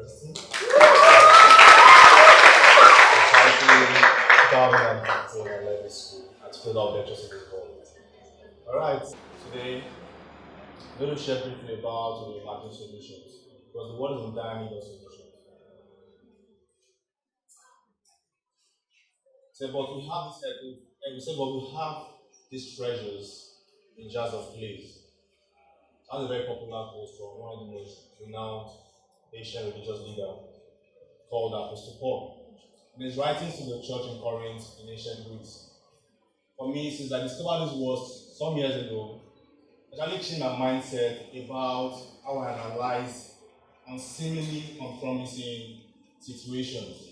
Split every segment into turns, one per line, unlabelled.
University. Government at level school and fill out lectures in this board. Alright, today I'm going to share briefly about Reimagining solutions because the world is in dire need of solutions. But we have these treasures in jars of clay. That's a very popular quote from one of the most renowned Asian religious leader called Apostle Paul. In his writings to the church in Corinth in ancient Greece. For me, since I discovered this words some years ago, it actually changed my mindset about how I analyze seemingly unpromising situations.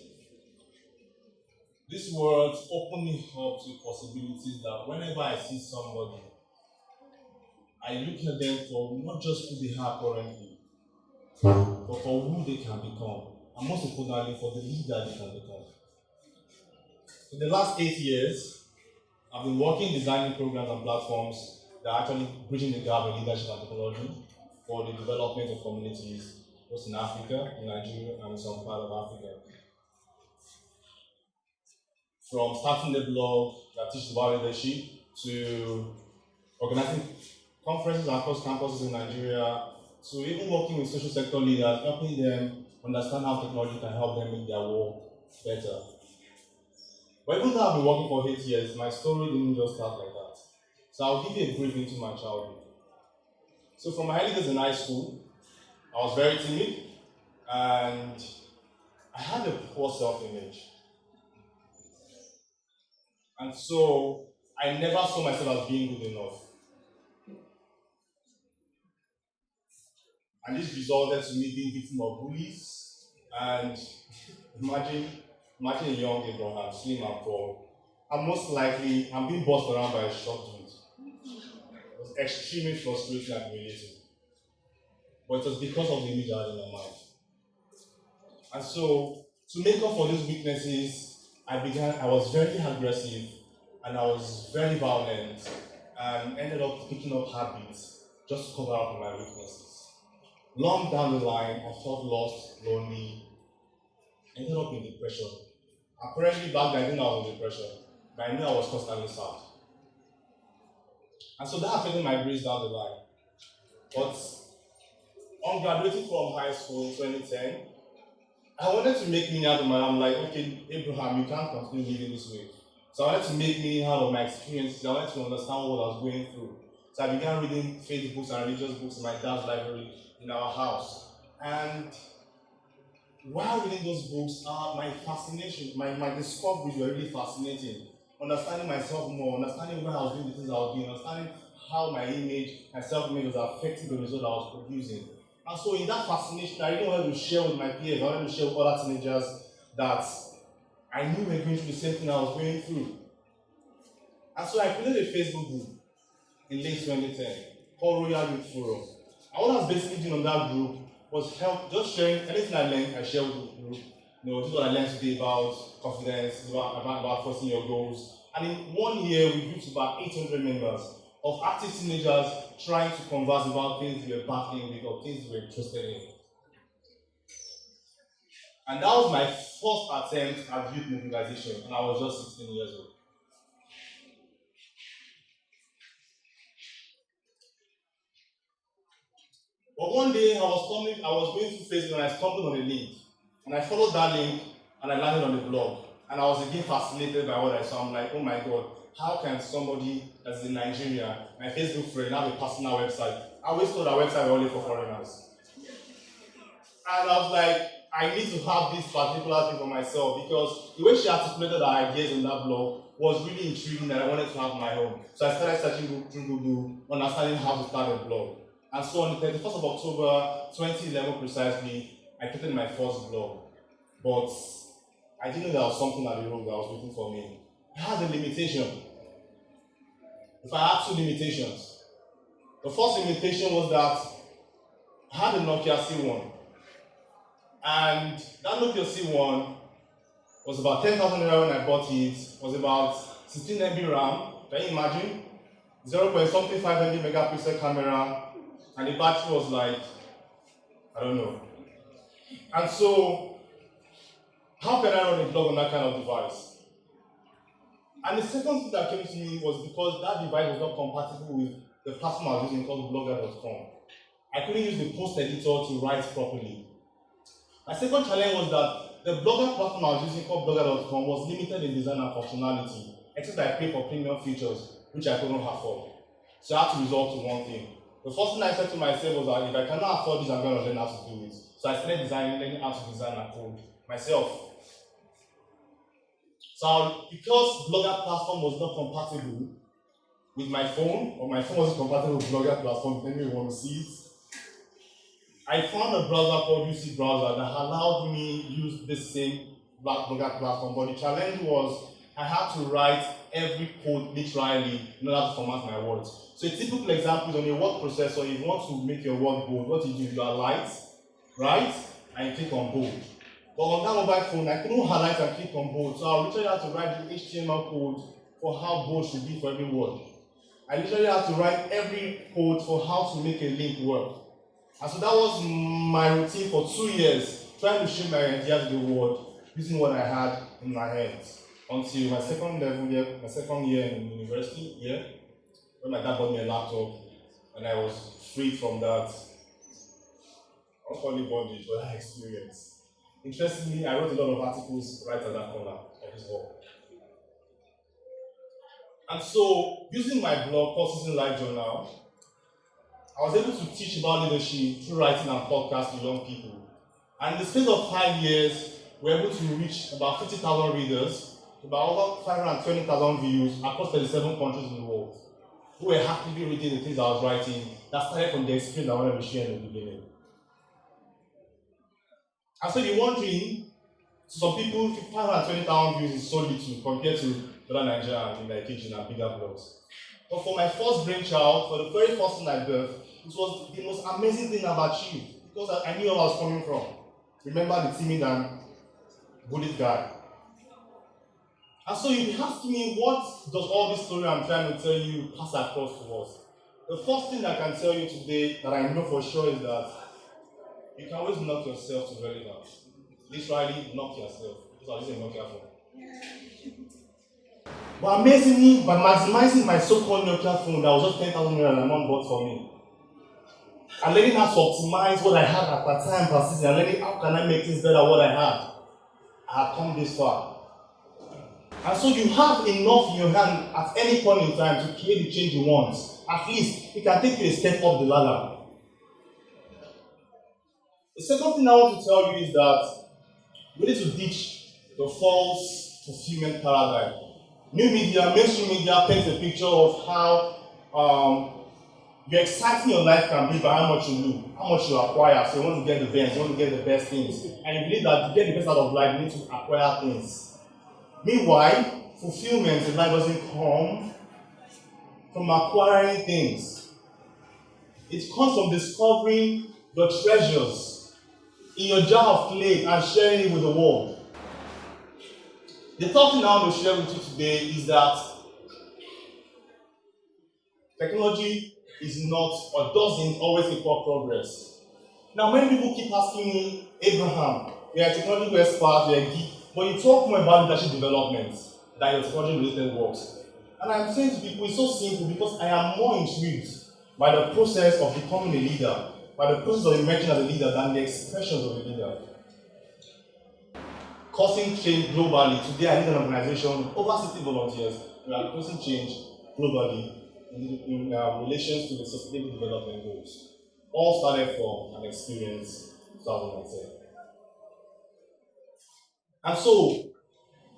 These words open me up to possibilities that whenever I see somebody, I look at them for not just who they are currently, but for who they can become, and most importantly, for the leader they can become. In the last 8 years, I've been working designing programs and platforms that are actually bridging the gap in leadership and technology for the development of communities, both in Africa, in Nigeria, and in some part of Africa. From starting the blog that teaches about leadership to organizing conferences across campuses in Nigeria, to even working with social sector leaders, helping them understand how technology can help them make their work better. But even though I've been working for 8 years, my story didn't just start like that. So I'll give you a brief into my childhood. So from my early days in high school, I was very timid and I had a poor self-image. And so I never saw myself as being good enough. And this resulted to me being victim of bullies. And imagine a young Abraham, slim and tall. And most likely, I'm being bossed around by a short dude. It was extremely frustrating and humiliating. But it was because of the image I had in my mind. And so, to make up for these weaknesses, I was very aggressive, and I was very violent, and ended up picking up habits just to cover up my weaknesses. Long down the line, I felt lost, lonely, ended up in depression. Apparently back then I didn't know I was in depression, but I knew I was constantly sad. And so that affected my grades down the line. But on graduating from high school in 2010, I wanted to make meaning out of my life. I'm like, okay, Abraham, you can't continue living this way. So I wanted to make meaning out of my experiences. I wanted to understand what I was going through. So I began reading faith books and religious books in my dad's library in our house. And while reading those books, my fascination, my discoveries were really fascinating. Understanding myself more, understanding why I was doing the things I was doing, understanding how my image, my self-image was affecting the result I was producing. And so in that fascination, I really wanted to share with my peers, I wanted to share with other teenagers that I knew we were going through the same thing I was going through. And so I created a Facebook group in late 2010 called Royal Youth Forum. And what I was basically doing on that group was just sharing anything I learned, I shared with the group. This is what I learned today about confidence, about forcing your goals. And in 1 year, we grew to about 800 members of active teenagers trying to converse about things we were battling with or things we were interested in. And that was my first attempt at youth mobilization, and I was just 16 years old. But one day I was going through Facebook and I stumbled on a link. And I followed that link and I landed on the blog. And I was again fascinated by what I saw. I'm like, oh my God, how can somebody that's in Nigeria, my Facebook friend, have a personal website? I always thought our website was only for foreigners. And I was like, I need to have this particular thing for myself because the way she articulated her ideas in that blog was really intriguing that I wanted to have my own. So I started searching through Google, understanding how to start a blog. And so on the 31st of October 2011 precisely, I created my first blog. But I didn't know there was something at the road that was waiting for me. I had a limitation. If I had two limitations. The first limitation was that I had a Nokia C1. And that Nokia C1 was about 10,000 naira when I bought it. Was about 16 MB RAM. Can you imagine? 0.5 megapixel camera. And the battery was like, I don't know. And so, how can I run a blog on that kind of device? And the second thing that came to me was because that device was not compatible with the platform I was using called blogger.com. I couldn't use the post editor to write properly. My second challenge was that the blogger platform I was using called blogger.com was limited in design and functionality, except I paid for premium features, which I couldn't afford. So I had to resort to one thing. The first thing I said to myself was that if I cannot afford this, I'm going to learn how to do it. So I started learning how to design and code myself. So because Blogger platform was not compatible with my phone, or my phone wasn't compatible with Blogger platform, depending on want to see it, I found a browser called UC Browser that allowed me to use the same Blogger platform, but the challenge was I had to write every code literally in order to format my words. So a typical example is on a word processor, you want to make your word bold. What you do, you highlight, right? And you click on bold. But on that mobile phone, I couldn't highlight and click on bold, so I literally had to write the HTML code for how bold should be for every word. I literally had to write every code for how to make a link work. And so that was my routine for 2 years, trying to shape my ideas to the world using what I had in my hands. Until my second year in university, when my dad bought me a laptop and I was freed from that, I won't call it bondage, but that experience. Interestingly, I wrote a lot of articles right at that corner of this wall. And so, using my blog, Citizen Life Journal, I was able to teach about leadership through writing and podcasts to young people. And in the space of 5 years, we were able to reach about 50,000 readers, about over 520,000 views across 37 countries in the world, who were actively reading the things I was writing that started from the experience I wanted to share in the beginning. And so you're wondering, to some people, 520,000 views is so little compared to other Nigeria and Ikeji and bigger blogs. But for my first brainchild, for the very first thing I built, it was the most amazing thing I've achieved because I knew where I was coming from. Remember the timid and bullied guy. And so you'll be asking me, what does all this story I'm trying to tell you pass across to us? The first thing I can tell you today that I know for sure is that you can always knock yourself to relevance. Literally knock yourself. That's what I say, knock yourself. But amazingly, by maximizing my so-called Nokia phone that was just 10,000 naira my mom bought for me, and learning how to optimize what I had at that time per season, and learning how can I make things better what I have come this far. And so you have enough in your hand at any point in time to create the change you want. At least it can take you a step up the ladder. The second thing I want to tell you is that we need to ditch the false fulfillment paradigm. New media, mainstream media paints a picture of how your exciting your life can be by how much you do, how much you acquire. So you want to get the best, you want to get the best things. And you believe that to get the best out of life, you need to acquire things. Meanwhile, fulfillment in life doesn't come from acquiring things. It comes from discovering the treasures in your jar of clay and sharing it with the world. The third thing I want to share with you today is that technology is not or doesn't always equal progress. Now, many people keep asking me, Abraham, you're a technology expert, you're a geek, but you talk more about leadership development than your technology-related works. And I'm saying to people, it's so simple because I am more intrigued by the process of becoming a leader, by the process of emerging as a leader than the expressions of a leader. Causing change globally. Today I lead an organization with over 60 volunteers. We are causing change globally in relation to the Sustainable Development Goals. All started from an experience in 2010. And so,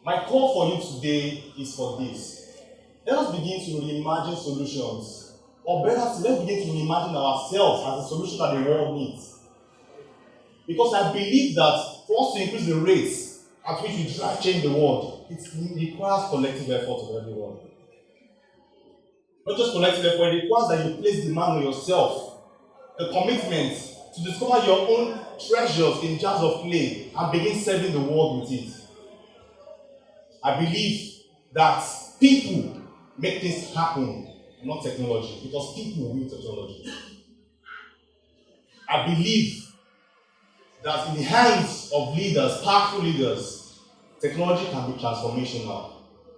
my call for you today is for this. Let us begin to reimagine solutions. Or better, let's begin to reimagine ourselves as a solution that the world needs. Because I believe that for us to increase the rates at which we drive change the world, it requires collective effort of everyone. Not just collective effort, it requires that you place demand on yourself. The commitment to discover your own treasures in jars of clay and begin serving the world with it. I believe that people make things happen, not technology, because people will technology. I believe that in the hands of leaders, powerful leaders, technology can be transformational.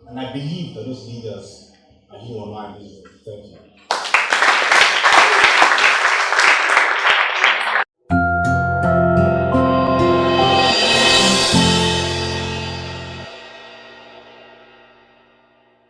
And I believe that those leaders are here online this day. Thank you.